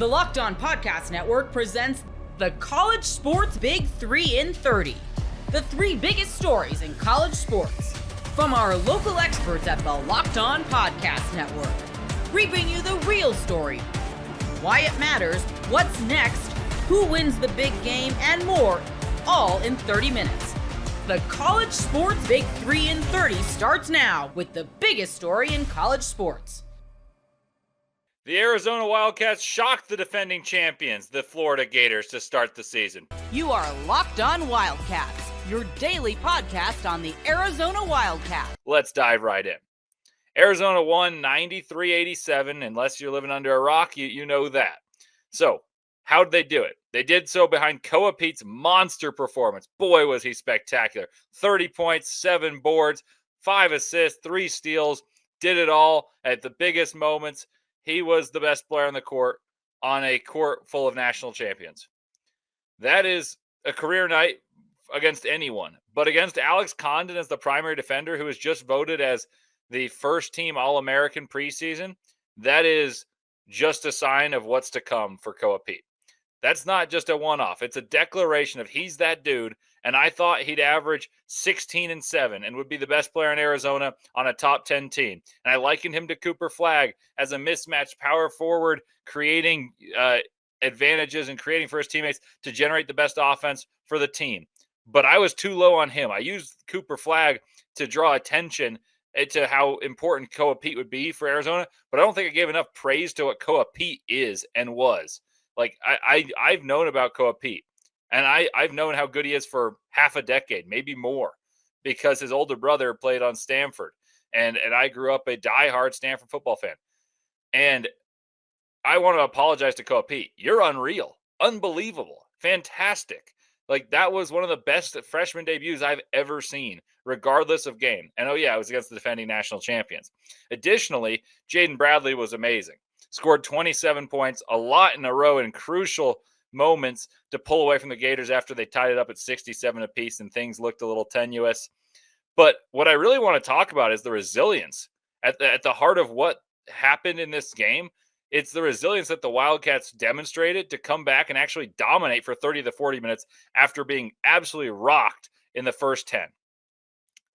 The Locked On Podcast Network presents the College Sports Big 3 in 30. The three biggest stories in college sports. From our local experts at the Locked On Podcast Network. Bringing you the real story. Why it matters, what's next, who wins the big game, and more, all in 30 minutes. The College Sports Big 3 in 30 starts now with the biggest story in college sports. The Arizona Wildcats shocked the defending champions, the Florida Gators, to start the season. You are Locked On Wildcats, your daily podcast on the Arizona Wildcats. Let's dive right in. Arizona won 93-87. Unless you're living under a rock, you know that. So, how did they do it? They did so behind Koa Pete's monster performance. Boy, was he spectacular. 30 points, 7 boards, 5 assists, 3 steals. Did it all at the biggest moments. He was the best player on the court on a court full of national champions. That is a career night against anyone. But against Alex Condon as the primary defender, who was just voted as the first team All-American preseason, that is just a sign of what's to come for Koa Pete. That's not just a one-off. It's a declaration of he's that dude, and I thought he'd average 16-7 and would be the best player in Arizona on a top 10 team. And I likened him to Cooper Flagg as a mismatched power forward, creating advantages and creating for his teammates to generate the best offense for the team. But I was too low on him. I used Cooper Flagg to draw attention to how important Koa Pete would be for Arizona, but I don't think I gave enough praise to what Koa Pete is and was. Like, I've known about Koa Pete, and I've known how good he is for half a decade, maybe more, because his older brother played on Stanford, and I grew up a diehard Stanford football fan. And I want to apologize to Koa Pete. You're unreal, unbelievable, fantastic. Like, that was one of the best freshman debuts I've ever seen, regardless of game. And, oh, yeah, it was against the defending national champions. Additionally, Jaden Bradley was amazing. Scored 27 points, a lot in a row in crucial moments to pull away from the Gators after they tied it up at 67 apiece and things looked a little tenuous. But what I really want to talk about is the resilience. At the heart of what happened in this game, it's the resilience that the Wildcats demonstrated to come back and actually dominate for 30 to 40 minutes after being absolutely rocked in the first 10.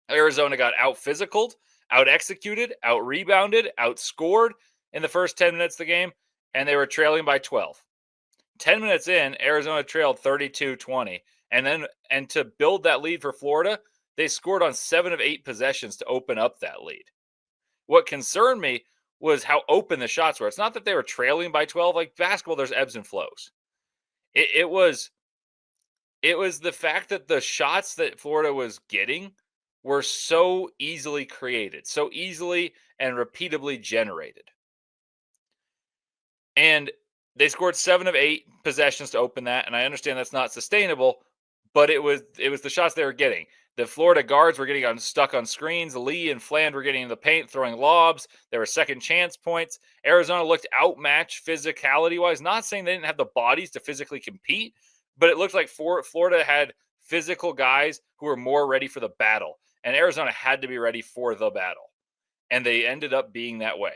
Arizona got out-physicaled, out-executed, out-rebounded, outscored in the first 10 minutes of the game, and they were trailing by 12. 10 minutes in, Arizona trailed 32-20. And to build that lead for Florida, they scored on 7 of 8 possessions to open up that lead. What concerned me was how open the shots were. It's not that they were trailing by 12. Like basketball, there's ebbs and flows. It was the fact that the shots that Florida was getting were so easily created, so easily and repeatably generated. And they scored 7 of 8 possessions to open that, and I understand that's not sustainable, but it was the shots they were getting. The Florida guards were getting stuck on screens. Lee and Fland were getting in the paint, throwing lobs. There were second chance points. Arizona looked outmatched physicality-wise. Not saying they didn't have the bodies to physically compete, but it looked like Florida had physical guys who were more ready for the battle, and Arizona had to be ready for the battle, and they ended up being that way.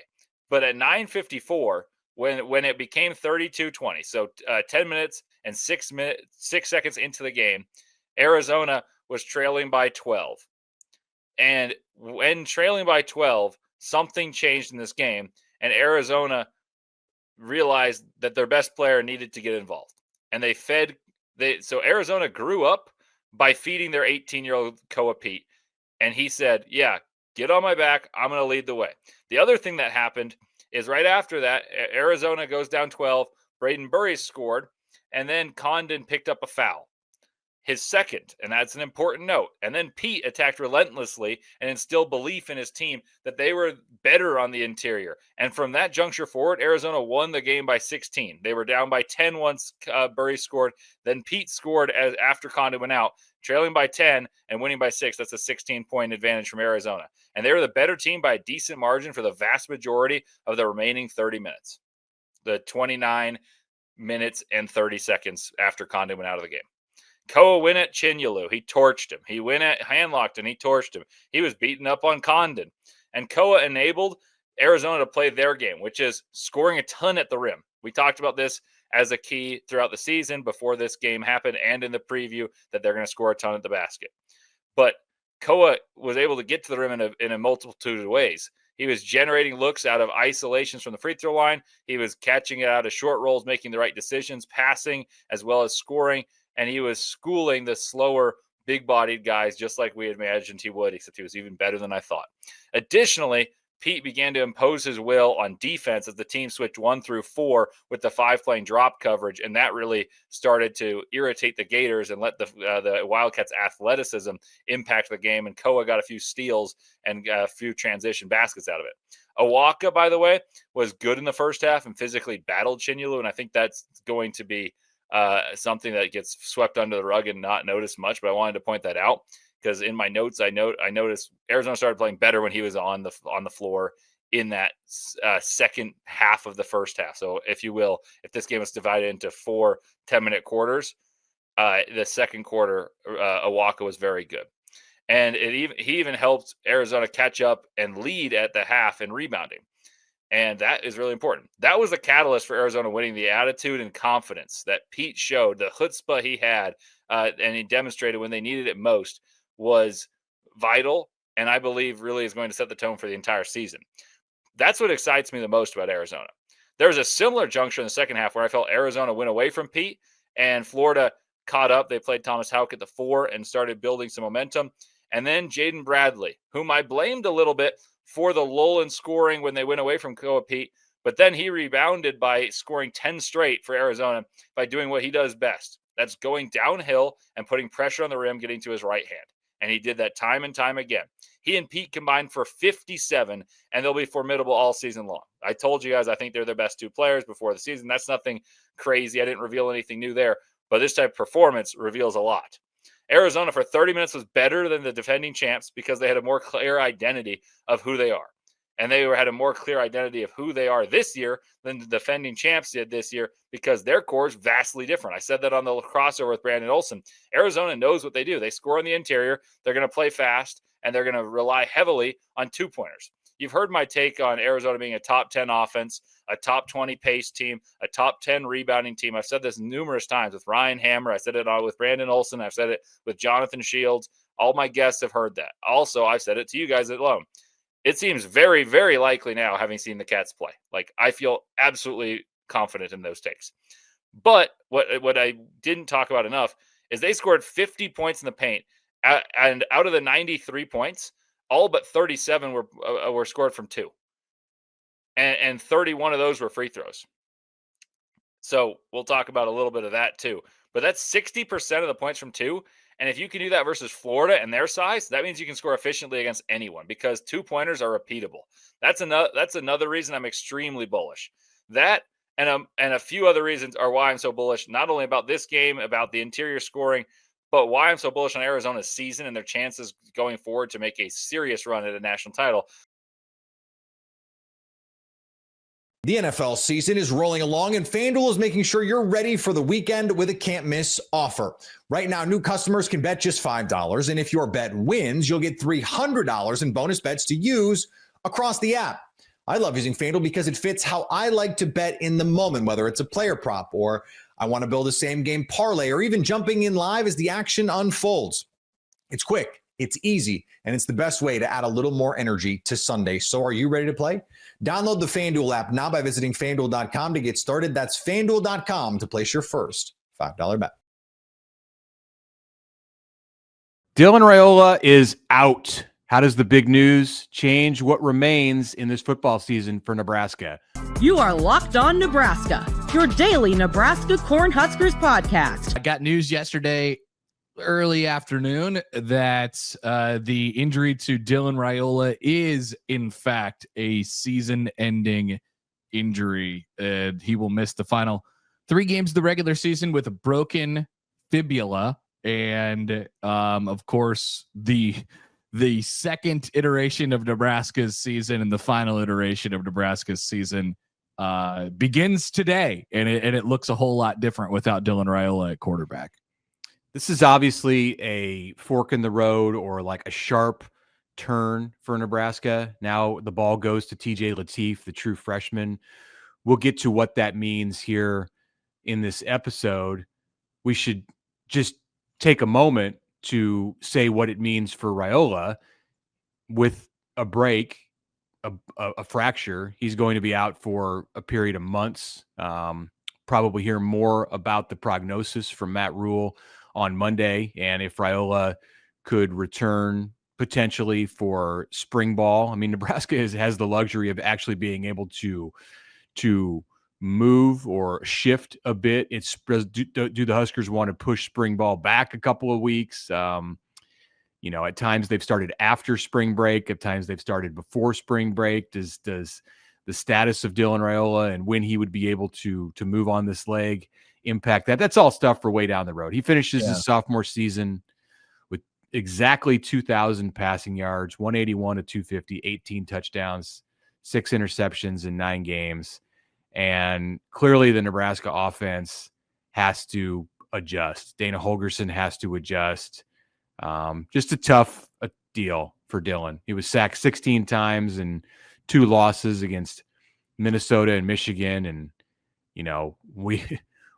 But at 9:54, when it became 32-20, so 10 minutes and 6 seconds into the game, Arizona was trailing by 12. And when trailing by 12, something changed in this game, and Arizona realized that their best player needed to get involved. And so Arizona grew up by feeding their 18-year-old Koa Pete. And he said, yeah, get on my back. I'm going to lead the way. The other thing that happened is right after that, Arizona goes down 12. Braden Burry scored, and then Condon picked up a foul. His second, and that's an important note. And then Pete attacked relentlessly and instilled belief in his team that they were better on the interior. And from that juncture forward, Arizona won the game by 16. They were down by 10 once Burry scored. Then Pete scored after Condon went out, trailing by 10 and winning by 6. That's a 16-point advantage from Arizona. And they were the better team by a decent margin for the vast majority of the remaining 30 minutes. The 29 minutes and 30 seconds after Condon went out of the game. Koa went at Chinyelu. He torched him. He went at Handlocked, and he torched him. He was beaten up on Condon. And Koa enabled Arizona to play their game, which is scoring a ton at the rim. We talked about this as a key throughout the season before this game happened and in the preview that they're going to score a ton at the basket. But Koa was able to get to the rim in a multitude of ways. He was generating looks out of isolations from the free throw line. He was catching it out of short rolls, making the right decisions, passing as well as scoring. And he was schooling the slower, big-bodied guys just like we had imagined he would, except he was even better than I thought. Additionally, Pete began to impose his will on defense as the team switched 1 through 4 with the 5 playing drop coverage, and that really started to irritate the Gators and let the Wildcats' athleticism impact the game. And Koa got a few steals and a few transition baskets out of it. Awaka, by the way, was good in the first half and physically battled Chinyelu, and I think that's going to be something that gets swept under the rug and not noticed much. But I wanted to point that out, because in my notes, I noticed Arizona started playing better when he was on the floor in that second half of the first half. So if you will, if this game was divided into 4 10-minute quarters, the second quarter, Awaka was very good. And he even helped Arizona catch up and lead at the half in rebounding. And that is really important. That was the catalyst for Arizona winning. The attitude and confidence that Pete showed, the chutzpah he had, and he demonstrated when they needed it most, was vital, and I believe really is going to set the tone for the entire season. That's what excites me the most about Arizona. There was a similar juncture in the second half where I felt Arizona went away from Pete and Florida caught up. They played Thomas Houck at the 4 and started building some momentum. And then Jaden Bradley, whom I blamed a little bit for the lull in scoring when they went away from Koa Pete, but then he rebounded by scoring 10 straight for Arizona by doing what he does best. That's going downhill and putting pressure on the rim, getting to his right hand. And he did that time and time again. He and Pete combined for 57, and they'll be formidable all season long. I told you guys I think they're the best 2 players before the season. That's nothing crazy. I didn't reveal anything new there, but this type of performance reveals a lot. Arizona for 30 minutes was better than the defending champs because they had a more clear identity of who they are. And they had a more clear identity of who they are this year than the defending champs did this year because their core is vastly different. I said that on the crossover with Brandon Olson. Arizona knows what they do. They score on the interior. They're going to play fast, and they're going to rely heavily on 2-pointers. You've heard my take on Arizona being a top 10 offense, a top 20 pace team, a top 10 rebounding team. I've said this numerous times with Ryan Hammer. I said it with Brandon Olson. I've said it with Jonathan Shields. All my guests have heard that. Also, I've said it to you guys at home. It seems very, very likely now, having seen the Cats play. Like, I feel absolutely confident in those takes. But what I didn't talk about enough is they scored 50 points in the paint, and out of the 93 points, all but 37 were scored from 2. And 31 of those were free throws. So we'll talk about a little bit of that too. But that's 60% of the points from 2. And if you can do that versus Florida and their size, that means you can score efficiently against anyone because 2-pointers are repeatable. That's another reason I'm extremely bullish. That and a few other reasons are why I'm so bullish, not only about this game, about the interior scoring, but why I'm so bullish on Arizona's season and their chances going forward to make a serious run at a national title. The NFL season is rolling along, and FanDuel is making sure you're ready for the weekend with a can't-miss offer. Right now, new customers can bet just $5, and if your bet wins, you'll get $300 in bonus bets to use across the app. I love using FanDuel because it fits how I like to bet in the moment, whether it's a player prop or I want to build a same-game parlay or even jumping in live as the action unfolds. It's quick, it's easy, and it's the best way to add a little more energy to Sunday. So are you ready to play? Download the FanDuel app now by visiting FanDuel.com to get started. That's FanDuel.com to place your first $5 bet. Dylan Raiola is out. How does the big news change what remains in this football season for Nebraska? You are Locked On Nebraska, your daily Nebraska Cornhuskers podcast. I got news yesterday early afternoon that the injury to Dylan Raiola is in fact a season-ending injury. He will miss the final 3 games of the regular season with a broken fibula, and of course the second iteration of Nebraska's season and the final iteration of Nebraska's season begins today, and it looks a whole lot different without Dylan Raiola at quarterback. This is obviously a fork in the road or like a sharp turn for Nebraska. Now the ball goes to TJ Lateef, the true freshman. We'll get to what that means here in this episode. We should just take a moment to say what it means for Raiola. With a break, a fracture, he's going to be out for a period of months. Probably hear more about the prognosis from Matt Rule on Monday, and if Raiola could return potentially for spring ball. I mean, Nebraska has the luxury of actually being able to move or shift a bit. It's do the Huskers want to push spring ball back a couple of weeks? At times they've started after spring break. At times they've started before spring break. Does the status of Dylan Raiola and when he would be able to move on this leg impact that? That's all stuff for way down the road. He finishes his sophomore season with exactly 2,000 passing yards, 181 to 250, 18 touchdowns, 6 interceptions in 9 games. And clearly the Nebraska offense has to adjust. Dana Holgorsen has to adjust. Just a tough deal for Dylan. He was sacked 16 times and 2 losses against Minnesota and Michigan. And,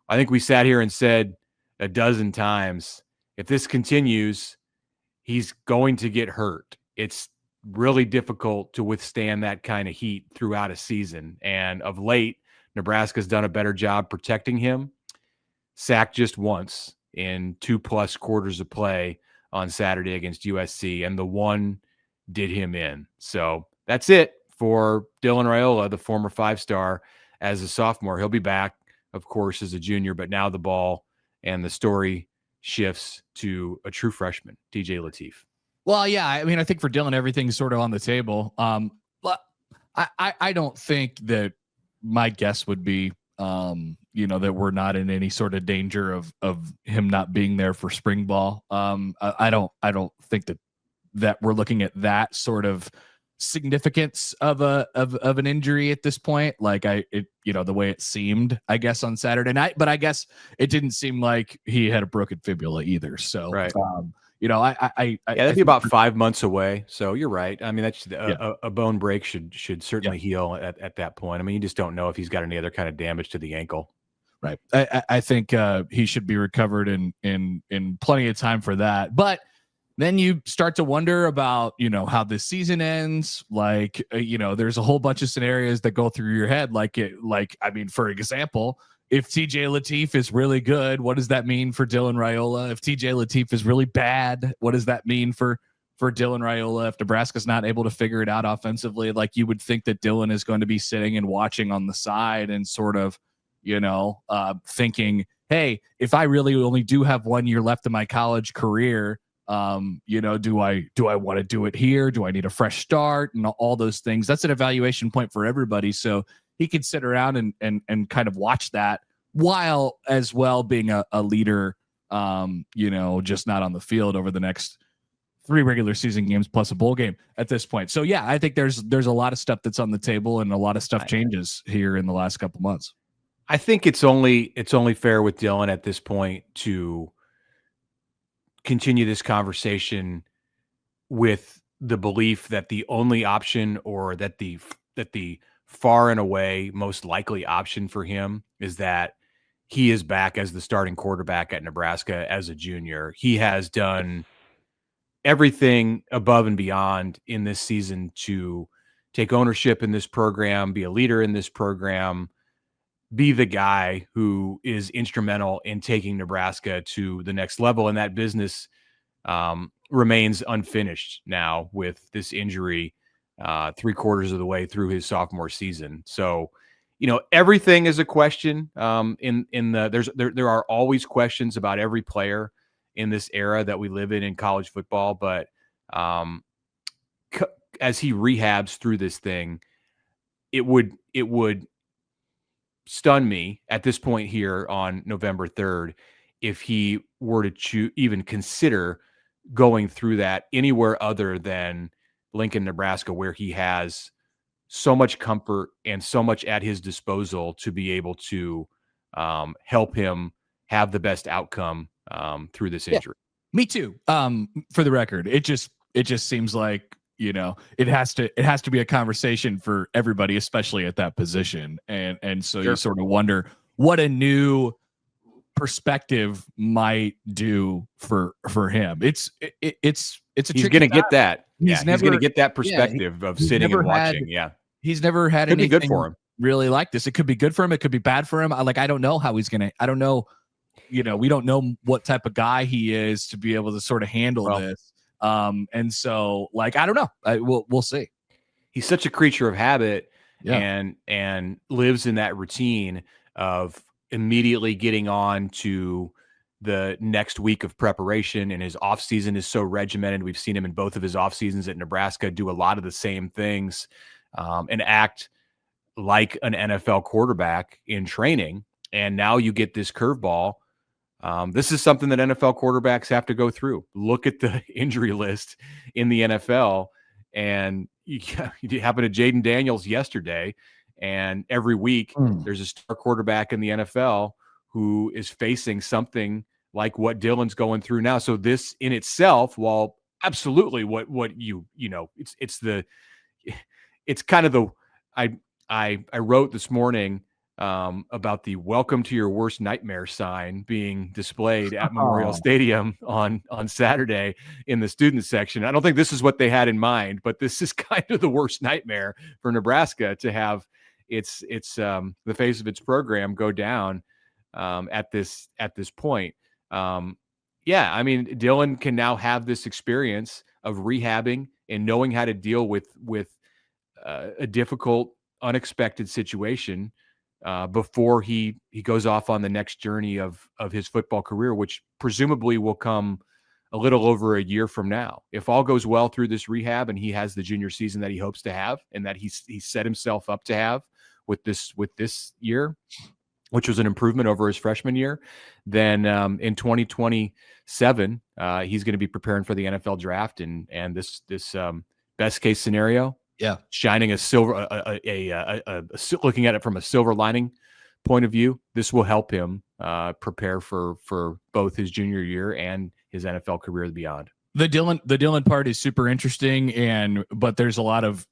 I think we sat here and said a dozen times, if this continues, he's going to get hurt. It's really difficult to withstand that kind of heat throughout a season. And of late, Nebraska's done a better job protecting him. Sacked just once in 2+ quarters of play on Saturday against USC, and the one did him in. So that's it for Dylan Raiola, the former 5-star, as a sophomore. He'll be back, of course, as a junior, but now the ball and the story shifts to a true freshman, TJ Lateef. Well, yeah, I mean, I think for Dylan, everything's sort of on the table. But I don't think that my guess would be, that we're not in any sort of danger of him not being there for spring ball. I don't think that we're looking at that sort of significance of an injury at this point. Like the way it seemed, I guess, on Saturday night, but I guess it didn't seem like he had a broken fibula either. So, right. That'd be about 5 months away. So you're right. I mean, that's a bone break should certainly heal at that point. I mean, you just don't know if he's got any other kind of damage to the ankle. Right. I think he should be recovered in plenty of time for that. But then you start to wonder about, how this season ends. Like, there's a whole bunch of scenarios that go through your head. For example, if TJ Lateef is really good, what does that mean for Dylan Raiola? If TJ Lateef is really bad, what does that mean for Dylan Raiola? If Nebraska's not able to figure it out offensively, like you would think that Dylan is going to be sitting and watching on the side and sort of, thinking, hey, if I really only do have 1 year left in my college career, do I want to do it here? Do I need a fresh start? And all those things. That's an evaluation point for everybody. So he could sit around and kind of watch that while as well being a leader, just not on the field over the next 3 regular season games plus a bowl game at this point. So yeah, I think there's a lot of stuff that's on the table and a lot of stuff changes here in the last couple months. I think it's only fair with Dylan at this point to continue this conversation with the belief that the only option, or that the far and away most likely option for him, is that he is back as the starting quarterback at Nebraska as a junior. He has done everything above and beyond in this season to take ownership in this program, be a leader in this program, be the guy who is instrumental in taking Nebraska to the next level. And that business remains unfinished now with this injury 3/4 of the way through his sophomore season. So, everything is a question. There are always questions about every player in this era that we live in college football. But as he rehabs through this thing, it would stun me at this point here on November 3rd if he were to even consider going through that anywhere other than Lincoln, Nebraska, where he has so much comfort and so much at his disposal to be able to help him have the best outcome through this injury. Me too. For the record, it just seems like, it has to be a conversation for everybody, especially at that position. And so Sure. you sort of wonder what a new perspective might do for him. It's a He's going to get that. He's He's going to get that yeah, perspective of he's sitting and never had- watching. He's never had Could be anything good for him. really like this. It could be good for him. It could be bad for him. I don't know how he's going to, I don't know, we don't know what type of guy he is to be able to sort of handle this. And so I don't know. We'll see. He's such a creature of habit Yeah. and lives in that routine of immediately getting on to the next week of preparation, and his off season is so regimented. We've seen him in both of his off seasons at Nebraska do a lot of the same things and act like an NFL quarterback in training. And now you get this curveball. This is something that NFL quarterbacks have to go through. Look at the injury list in the NFL, and you happened to Jaden Daniels yesterday. And every week there's a star quarterback in the NFL who is facing something like what Dylan's going through now. So this in itself, while absolutely it's kind of the, I wrote this morning about the "Welcome to Your Worst Nightmare" sign being displayed at Memorial Stadium on Saturday in the student section. I don't think this is what they had in mind, but this is kind of the worst nightmare for Nebraska to have its the face of its program go down at this point. I mean, Dylan can now have this experience of rehabbing and knowing how to deal with a difficult, unexpected situation before he goes off on the next journey of his football career, which presumably will come a little over a year from now. If all goes well through this rehab and he has the junior season that he hopes to have and that he's set himself up to have with this year, which was an improvement over his freshman year, then in 2027, he's going to be preparing for the NFL draft. And this best case scenario, shining a silver, looking at it from a silver lining point of view, this will help him prepare for both his junior year and his NFL career and beyond. The Dylan part is super interesting, but there's a lot of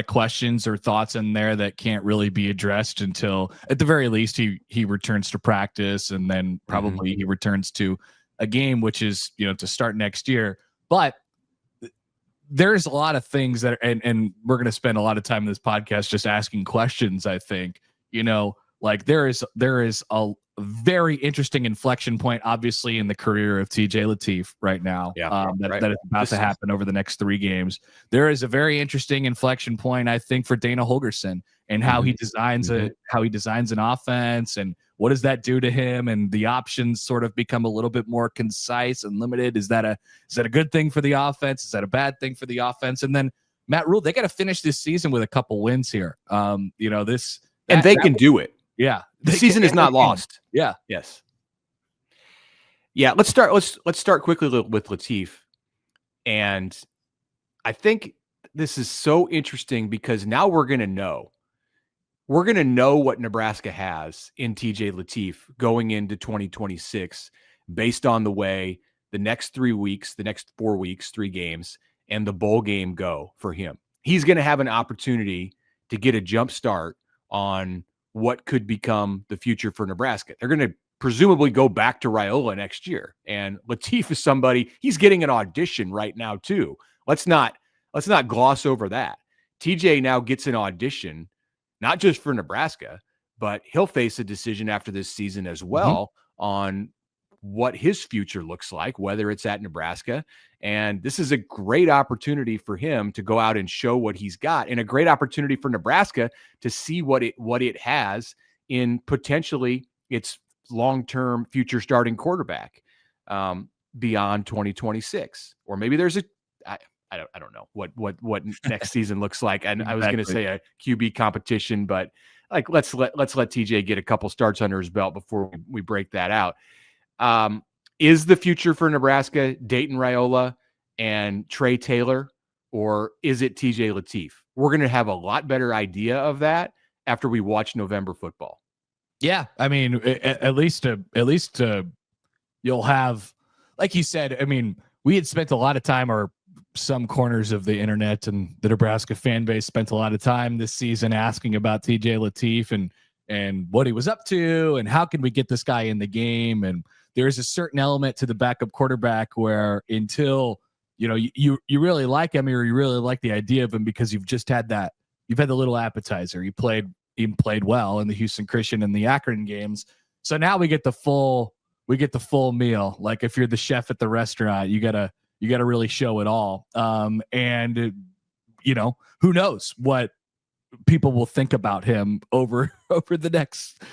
questions or thoughts in there that can't really be addressed until, at the very least, he returns to practice, and then probably he returns to a game, which is to start next year. But there's a lot of things that and we're going to spend a lot of time in this podcast just asking questions. I think there is a very interesting inflection point, obviously, in the career of TJ Lateef right now. That is about to happen over the next 3 games. There is a very interesting inflection point, I think, for Dana Holgorsen and how he designs an offense, and what does that do to him, and the options sort of become a little bit more concise and limited. Is that a good thing for the offense? Is that a bad thing for the offense? And then Matt Rule, they got to finish this season with a couple wins here. They can do it. Yeah. The season is not lost. Yeah. Yes. Yeah. Let's start quickly with Lateef. And I think this is so interesting because now we're going to know what Nebraska has in TJ Lateef going into 2026 based on the way the next 4 weeks, 3 games, and the bowl game go for him. He's going to have an opportunity to get a jump start on what could become the future for Nebraska. They're going to presumably go back to Raiola next year. And Lateef is somebody, he's getting an audition right now too. Let's not gloss over that. TJ now gets an audition, not just for Nebraska, but he'll face a decision after this season as well on what his future looks like, whether it's at Nebraska. And this is a great opportunity for him to go out and show what he's got, and a great opportunity for Nebraska to see what it has in potentially its long-term future starting quarterback beyond 2026. Or maybe there's I don't know what next season looks like. And I was going to say a QB competition, but let's let TJ get a couple starts under his belt before we break that out. Is the future for Nebraska Dayton Raiola and Trey Taylor, or is it TJ Lateef? We're going to have a lot better idea of that after we watch November football. Yeah, I mean, at least you'll have, like you said. I mean, we had spent a lot of time, or some corners of the internet and the Nebraska fan base spent a lot of time this season asking about TJ Lateef and what he was up to and how can we get this guy in the game. And there's a certain element to the backup quarterback where until, you really like him or you really like the idea of him because you've had the little appetizer. He played well in the Houston Christian and the Akron games. So now we get the full meal. Like if you're the chef at the restaurant, you gotta really show it all. And who knows what people will think about him over the next,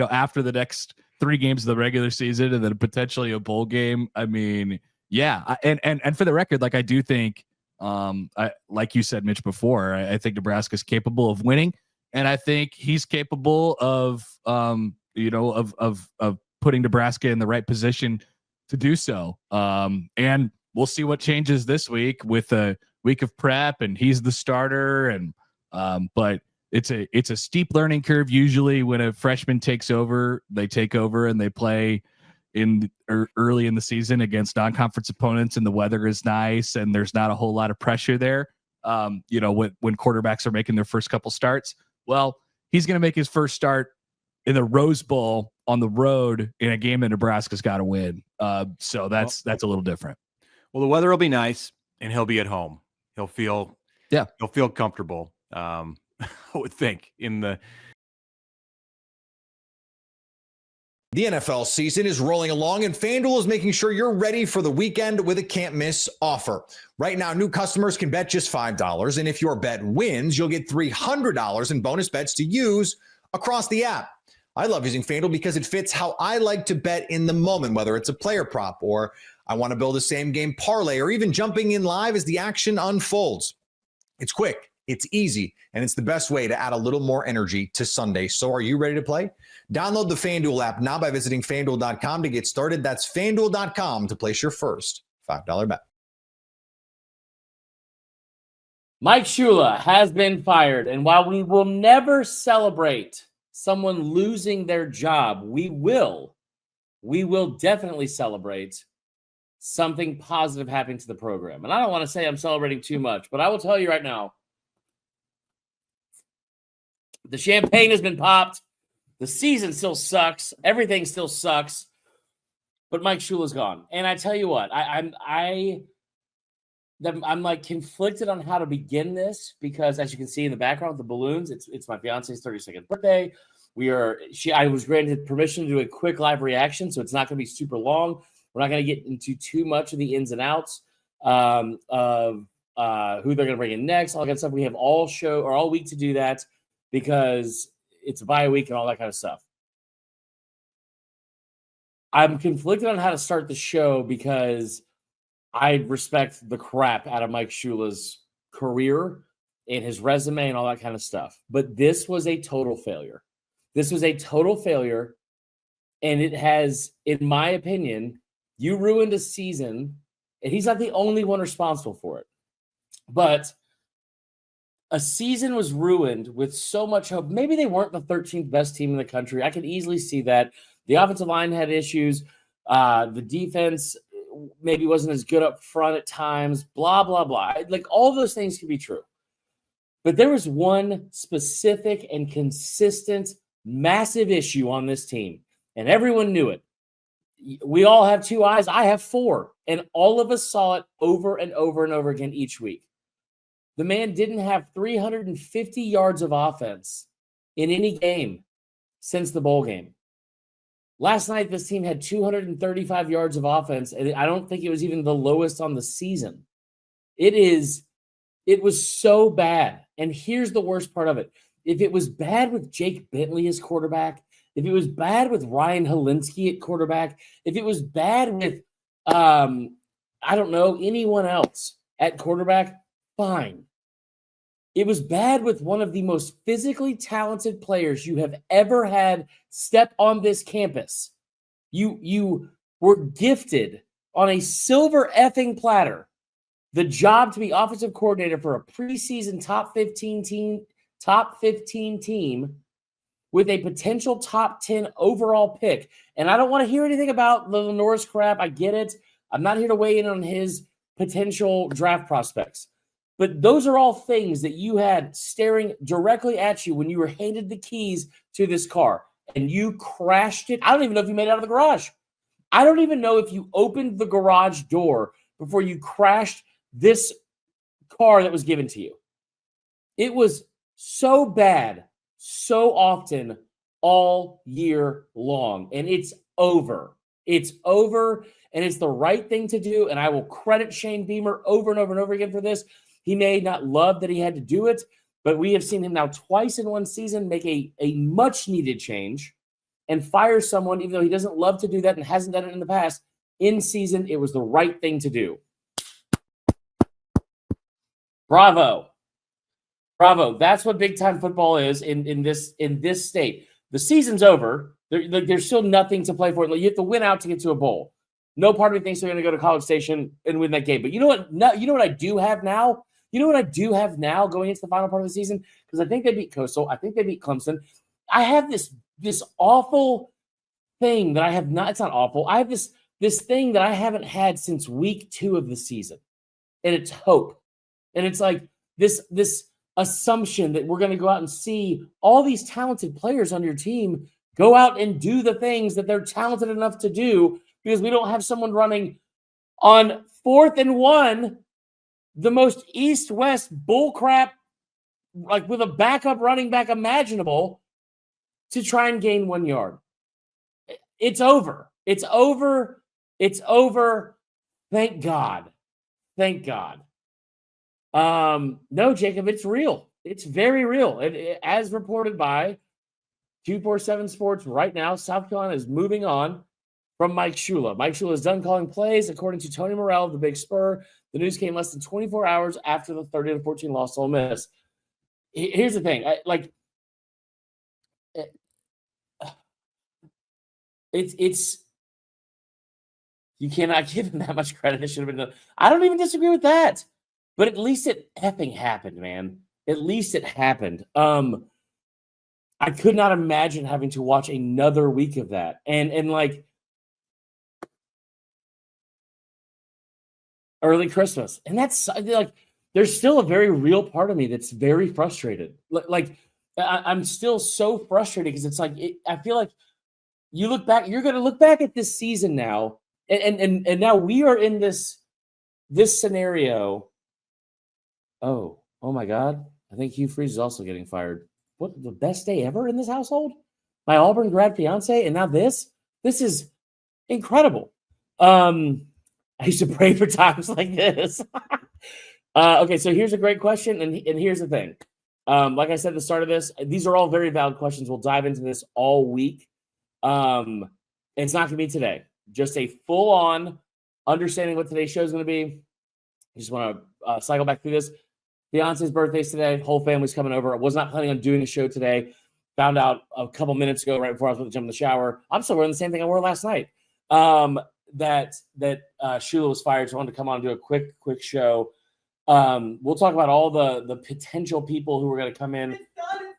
after the next 3 games of the regular season and then potentially a bowl game. I mean, yeah. And for the record, like I do think, like you said, Mitch, before, I think Nebraska's capable of winning, and I think he's capable of putting Nebraska in the right position to do so. And we'll see what changes this week with a week of prep, and he's the starter. And but it's a steep learning curve. Usually, when a freshman takes over, they take over and they play early in the season against non-conference opponents, and the weather is nice, and there's not a whole lot of pressure there. When quarterbacks are making their first couple starts, well, he's going to make his first start in the Rose Bowl on the road in a game that Nebraska's got to win. So that's a little different. Well, the weather will be nice, and he'll be at home. He'll feel comfortable. I would think The NFL season is rolling along, and FanDuel is making sure you're ready for the weekend with a can't-miss offer. Right now, new customers can bet just $5, and if your bet wins, you'll get $300 in bonus bets to use across the app. I love using FanDuel because it fits how I like to bet in the moment, whether it's a player prop or I want to build a same-game parlay or even jumping in live as the action unfolds. It's quick, it's easy, and it's the best way to add a little more energy to Sunday. So are you ready to play? Download the FanDuel app now by visiting FanDuel.com to get started. That's FanDuel.com to place your first $5 bet. Mike Shula has been fired, and while we will never celebrate someone losing their job, we will definitely celebrate something positive happening to the program. And I don't want to say I'm celebrating too much, but I will tell you right now, the champagne has been popped. The season still sucks. Everything still sucks. But Mike Shula's gone. And I tell you what, I'm like conflicted on how to begin this because, as you can see in the background with the balloons, it's my fiance's 32nd birthday. I was granted permission to do a quick live reaction, so it's not going to be super long. We're not going to get into too much of the ins and outs of who they're going to bring in next, all that kind of stuff. We have all week to do that because it's a bye week and all that kind of stuff. I'm conflicted on how to start the show because I respect the crap out of Mike Shula's career and his resume and all that kind of stuff. But this was a total failure. And it has, in my opinion, you ruined a season, and he's not the only one responsible for it. But a season was ruined with so much hope. Maybe they weren't the 13th best team in the country. I can easily see that. The offensive line had issues. The defense maybe wasn't as good up front at times, blah, blah, blah. Like all those things can be true. But there was one specific and consistent massive issue on this team, and everyone knew it. We all have 2 eyes. I have 4, and all of us saw it over and over and over again each week. The man didn't have 350 yards of offense in any game since the bowl game. Last night, this team had 235 yards of offense, and I don't think it was even the lowest on the season. It was so bad. And here's the worst part of it. If it was bad with Jake Bentley as quarterback, if it was bad with Ryan Helinski at quarterback, if it was bad with, anyone else at quarterback, fine. It was bad with one of the most physically talented players you have ever had step on this campus. You were gifted on a silver effing platter the job to be offensive coordinator for a preseason top 15 team with a potential top 10 overall pick. And I don't want to hear anything about the Norris crap. I get it. I'm not here to weigh in on his potential draft prospects. But those are all things that you had staring directly at you when you were handed the keys to this car and you crashed it. I don't even know if you made it out of the garage. I don't even know if you opened the garage door before you crashed this car that was given to you. It was so bad, so often, all year long. And it's over. It's over, and it's the right thing to do. And I will credit Shane Beamer over and over and over again for this. He may not love that he had to do it, but we have seen him now twice in one season make a much-needed change and fire someone, even though he doesn't love to do that and hasn't done it in the past. In season, it was the right thing to do. Bravo. Bravo. That's what big-time football is in this state. The season's over. There's still nothing to play for. You have to win out to get to a bowl. No part of me thinks they're going to go to College Station and win that game. But you know what? No, you know what I do have now? You know what I do have now going into the final part of the season? Because I think they beat Coastal. I think they beat Clemson. I have this awful thing that I have not. It's not awful. I have this thing that I haven't had since week 2 of the season, and it's hope. And it's like this assumption that we're going to go out and see all these talented players on your team go out and do the things that they're talented enough to do, because we don't have someone running on 4th and 1, the most east-west bullcrap, like with a backup running back imaginable, to try and gain 1 yard. It's over. It's over. It's over. Thank God. Thank God. No, Jacob, it's real. It's very real. As reported by 247 Sports right now, South Carolina is moving on from Mike Shula. Mike Shula is done calling plays, according to Tony Morrell of the Big Spur. The news came less than 24 hours after the 30-14 loss to Ole Miss. Here's the thing. It's you cannot give him that much credit. It should have been done. I don't even disagree with that. But at least it effing happened, man. At least it happened. I could not imagine having to watch another week of that. And like early Christmas. And that's like, there's still a very real part of me that's very frustrated. Like I'm still so frustrated because it's like, I feel like you look back, you're going to look back at this season now. And now we are in this scenario. Oh my God. I think Hugh Freeze is also getting fired. What, the best day ever in this household? My Auburn grad fiance, and now this? This is incredible. I used to pray for times like this. Okay, so here's a great question, and here's the thing. Like I said at the start of this, these are all very valid questions. We'll dive into this all week. It's not going to be today. Just a full-on understanding what today's show is going to be. I just want to cycle back through this. Beyonce's birthday's today. Whole family's coming over. I was not planning on doing a show today. Found out a couple minutes ago, right before I was about to jump in the shower. I'm still wearing the same thing I wore last night. That Shula was fired, so I wanted to come on and do a quick show. We'll talk about all the potential people who are going to come in. It's done.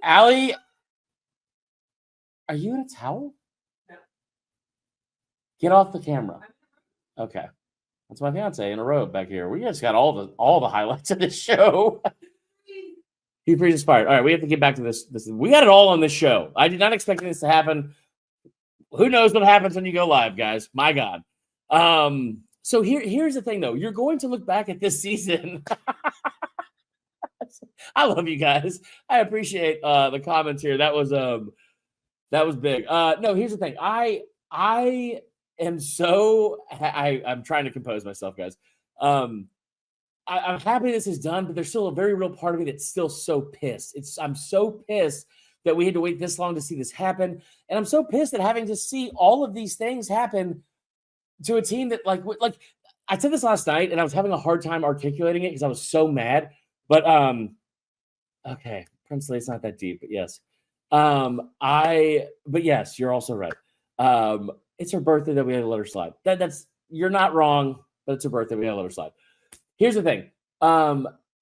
Allie, are you in a towel? No. Get off the camera. Okay. That's my fiance in a robe back here. We just got all the highlights of this show. He pretty inspired. All right, we have to get back to this. We got it all on this show. I did not expect this to happen. Who knows what happens when you go live, guys? My God. So here's the thing, though. You're going to look back at this season. I love you guys. I appreciate the comments here. That was big. No, here's the thing. I'm trying to compose myself, guys. I'm happy this is done, but there's still a very real part of me that's still so pissed. I'm so pissed that we had to wait this long to see this happen, and I'm so pissed at having to see all of these things happen to a team that like I said this last night, and I was having a hard time articulating it because I was so mad. But okay, Princely, it's not that deep, but yes, but yes, you're also right. It's her birthday that we had to let her slide. That's you're not wrong, but it's her birthday. We had to let her slide. Here's the thing.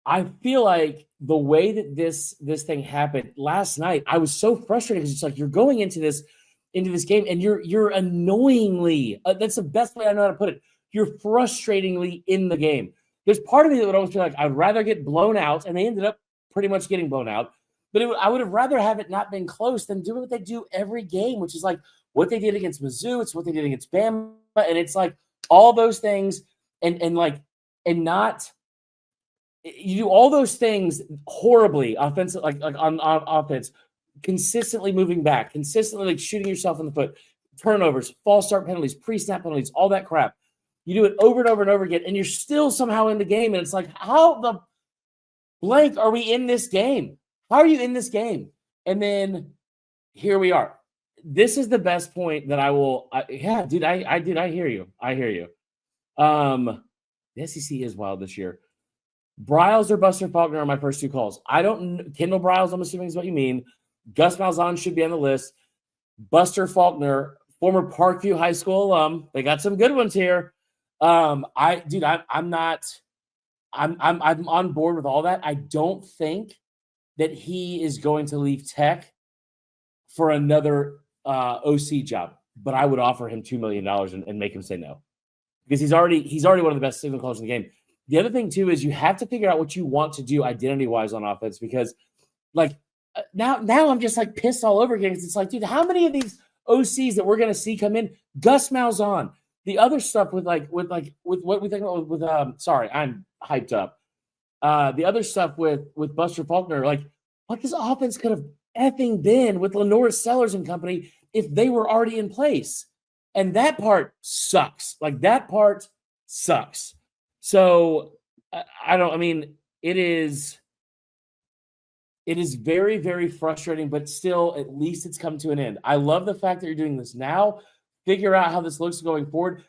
I feel like the way that this thing happened last night, I was so frustrated because it's like you're going into this game and you're annoyingly. That's the best way I know how to put it. you're frustratingly in the game. There's part of me that would always be like, I'd rather get blown out, and they ended up pretty much getting blown out. But I would have rather have it not been close than doing what they do every game, which is like what they did against Mizzou. It's what they did against Bama. And it's like all those things and not you do all those things horribly offensive, like on offense, consistently moving back, consistently like shooting yourself in the foot, turnovers, false start penalties, pre-snap penalties, all that crap. You do it over and over and over again, and you're still somehow in the game. And it's like, how the blank are we in this game? How are you in this game? And then here we are. This is the best point that I will. I hear you. I hear you. The SEC is wild this year. Bryles or Buster Faulkner are my first two calls. I don't. Kendall Bryles, I'm assuming is what you mean. Gus Malzahn should be on the list. Buster Faulkner, former Parkview High School alum. They got some good ones here. I'm on board with all that. I don't think that he is going to leave Tech for another OC job, but I would offer him $2 million and make him say no, because he's already one of the best signal callers in the game. The other thing too is you have to figure out what you want to do identity wise on offense, because like now I'm just like pissed all over again. Because it's like, dude, how many of these OCs that we're going to see come in? Gus Malzahn, the other stuff with what we think about with sorry, I'm hyped up. The other stuff with Buster Faulkner, like what this offense could have effing been with Lenore Sellers and company if they were already in place. And that part sucks. Like that part sucks. So it is very, very frustrating, but still at least it's come to an end. I love the fact that you're doing this now. Figure out how this looks going forward.